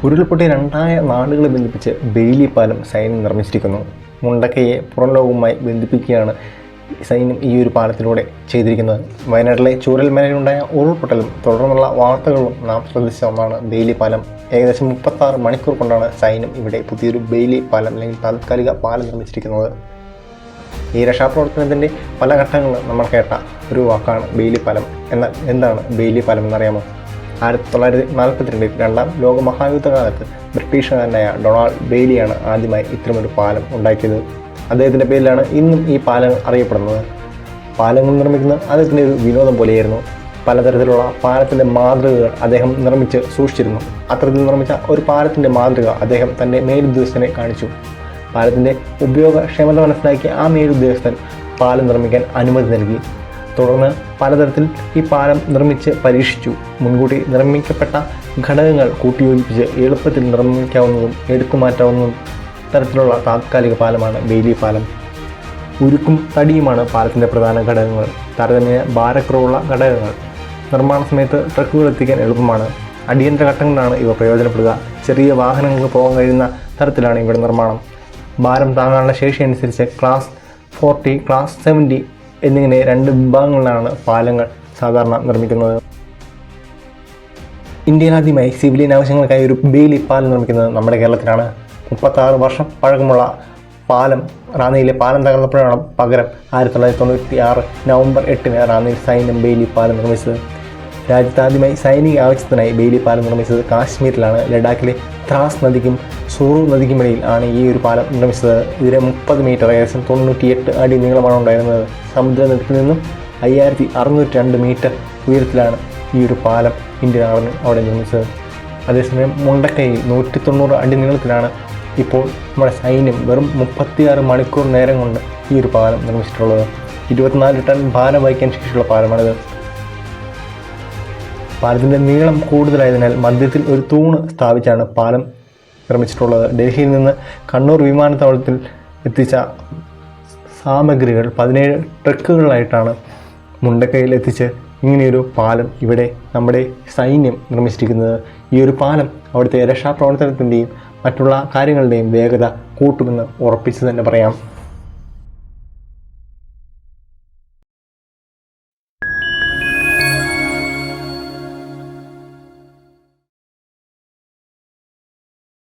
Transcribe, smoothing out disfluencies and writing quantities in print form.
ഉരുൾപൊട്ടിയ രണ്ടായ നാടുകളെ ബന്ധിപ്പിച്ച് ബെയിലി പാലം സൈന്യം നിർമ്മിച്ചിരിക്കുന്നു. മുണ്ടക്കയെ പുറം ലോകവുമായി ബന്ധിപ്പിക്കുകയാണ് സൈന്യം ഈ ഒരു പാലത്തിലൂടെ ചെയ്തിരിക്കുന്നത്. വയനാട്ടിലെ ചൂരൽമലയിലുണ്ടായ ഉരുൾപൊട്ടലും തുടർന്നുള്ള വാർത്തകളും നാം ശ്രദ്ധിച്ച ഒന്നാണ് ബെയിലി പാലം. ഏകദേശം 36 മണിക്കൂർ കൊണ്ടാണ് സൈന്യം ഇവിടെ പുതിയൊരു ബെയിലി പാലം അല്ലെങ്കിൽ താൽക്കാലിക പാലം നിർമ്മിച്ചിരിക്കുന്നത്. ഈ രക്ഷാപ്രവർത്തനത്തിൻ്റെ പല ഘട്ടങ്ങളും നമ്മൾ കേട്ട ഒരു വാക്കാണ് ബെയിലി പാലം. എന്നാൽ എന്താണ് ബെയിലി പാലം എന്നറിയാമോ? 1942 രണ്ടാം ലോക മഹായുദ്ധകാലത്ത് ബ്രിട്ടീഷുകാരനായ ഡൊണാൾഡ് ബെയ്ലിയാണ് ആദ്യമായി ഇത്തരമൊരു പാലം ഉണ്ടാക്കിയത്. അദ്ദേഹത്തിൻ്റെ പേരിലാണ് ഇന്നും ഈ പാലങ്ങൾ അറിയപ്പെടുന്നത്. പാലങ്ങൾ നിർമ്മിക്കുന്നത് അദ്ദേഹത്തിൻ്റെ ഒരു വിനോദം പോലെയായിരുന്നു. പലതരത്തിലുള്ള പാലത്തിൻ്റെ മാതൃകകൾ അദ്ദേഹം നിർമ്മിച്ച് സൂക്ഷിച്ചിരുന്നു. അത്തരത്തിൽ നിർമ്മിച്ച ഒരു പാലത്തിൻ്റെ മാതൃക അദ്ദേഹം തൻ്റെ മേലുദ്യോഗസ്ഥനെ കാണിച്ചു. പാലത്തിൻ്റെ ഉപയോഗക്ഷമത മനസ്സിലാക്കിയ ആ മേലുദ്യോഗസ്ഥൻ പാലം നിർമ്മിക്കാൻ അനുമതി നൽകി. തുടർന്ന് പലതരത്തിൽ ഈ പാലം നിർമ്മിച്ച് പരീക്ഷിച്ചു. മുൻകൂട്ടി നിർമ്മിക്കപ്പെട്ട ഘടകങ്ങൾ കൂട്ടിയോജിപ്പിച്ച് എളുപ്പത്തിൽ നിർമ്മിക്കാവുന്നതും എടുത്തു മാറ്റാവുന്നതും തരത്തിലുള്ള താത്കാലിക പാലമാണ് ബെയിലി പാലം. ഉരുക്കും തടിയുമാണ് പാലത്തിൻ്റെ പ്രധാന ഘടകങ്ങൾ. താരതമ്യേന ഭാരക്കുറവുള്ള ഘടകങ്ങൾ. നിർമ്മാണ സമയത്ത് ട്രക്കുകൾ എത്തിക്കാൻ എളുപ്പമാണ്. അടിയന്തര ഘട്ടങ്ങളിലാണ് ഇവ പ്രയോജനപ്പെടുക. ചെറിയ വാഹനങ്ങൾക്ക് പോകാൻ കഴിയുന്ന തരത്തിലാണ് ഇവയുടെ നിർമ്മാണം. ഭാരം താങ്ങാനുള്ള ശേഷി അനുസരിച്ച് ക്ലാസ് 40, ക്ലാസ് 70 എന്നിങ്ങനെ 2 വിഭാഗങ്ങളിലാണ് പാലങ്ങൾ സാധാരണ നിർമ്മിക്കുന്നത്. ഇന്ത്യയിൽ ആദ്യമായി സിവിലിയൻ ആവശ്യങ്ങൾക്കായി ഒരു ബെയിലി പാലം നിർമ്മിക്കുന്നത് നമ്മുടെ കേരളത്തിലാണ്. 36 വർഷം പഴക്കമുള്ള പാലം റാന്നിയിലെ പാലം തകർന്നപ്പോഴാണ് പകരം 1996 നവംബർ 8 റാന്നിയിൽ സൈന്യം ബെയിലി പാലം നിർമ്മിച്ചത്. രാജ്യത്ത് ആദ്യമായി സൈനിക ആവശ്യത്തിനായി ബെയിലി പാലം നിർമ്മിച്ചത് കാശ്മീരിലാണ്. ലഡാക്കിലെ ദ്രാസ് നദിക്കും സൂറു നദിക്കുമിടയിൽ ആണ് ഈ ഒരു പാലം നിർമ്മിച്ചത്. ഇതിന് 30 മീറ്റർ ഏകദേശം 98 അടി നീളമാണ് ഉണ്ടായിരുന്നത്. സമുദ്രനിരപ്പിൽ നിന്നും 5602 മീറ്റർ ഉയരത്തിലാണ് ഈ ഒരു പാലം ഇന്ത്യൻ ആർമി അവിടെ നിർമ്മിച്ചത്. അതേസമയം മുണ്ടക്കയിൽ 190 അടി നീളത്തിലാണ് ഇപ്പോൾ നമ്മുടെ സൈന്യം വെറും 36 മണിക്കൂർ നേരം കൊണ്ട് ഈ ഒരു പാലം നിർമ്മിച്ചിട്ടുള്ളത്. 24 ടൺ ഭാരം വഹിക്കാൻ ശേഷിയുള്ള പാലമാണിത്. പാലത്തിൻ്റെ നീളം കൂടുതലായതിനാൽ മധ്യത്തിൽ ഒരു തൂണ് സ്ഥാപിച്ചാണ് പാലം നിർമ്മിച്ചിട്ടുള്ളത്. ഡൽഹിയിൽ നിന്ന് കണ്ണൂർ വിമാനത്താവളത്തിൽ എത്തിച്ച സാമഗ്രികൾ 17 ട്രക്കുകളിലായിട്ടാണ് മുണ്ടക്കയിൽ എത്തിച്ച് ഇങ്ങനെയൊരു പാലം ഇവിടെ നമ്മുടെ സൈന്യം നിർമ്മിച്ചിരിക്കുന്നത്. ഈ ഒരു പാലം അവിടുത്തെ രക്ഷാപ്രവർത്തനത്തിൻ്റെയും മറ്റുള്ള കാര്യങ്ങളുടെയും വേഗത കൂട്ടുമെന്ന് ഉറപ്പിച്ച് തന്നെ പറയാം.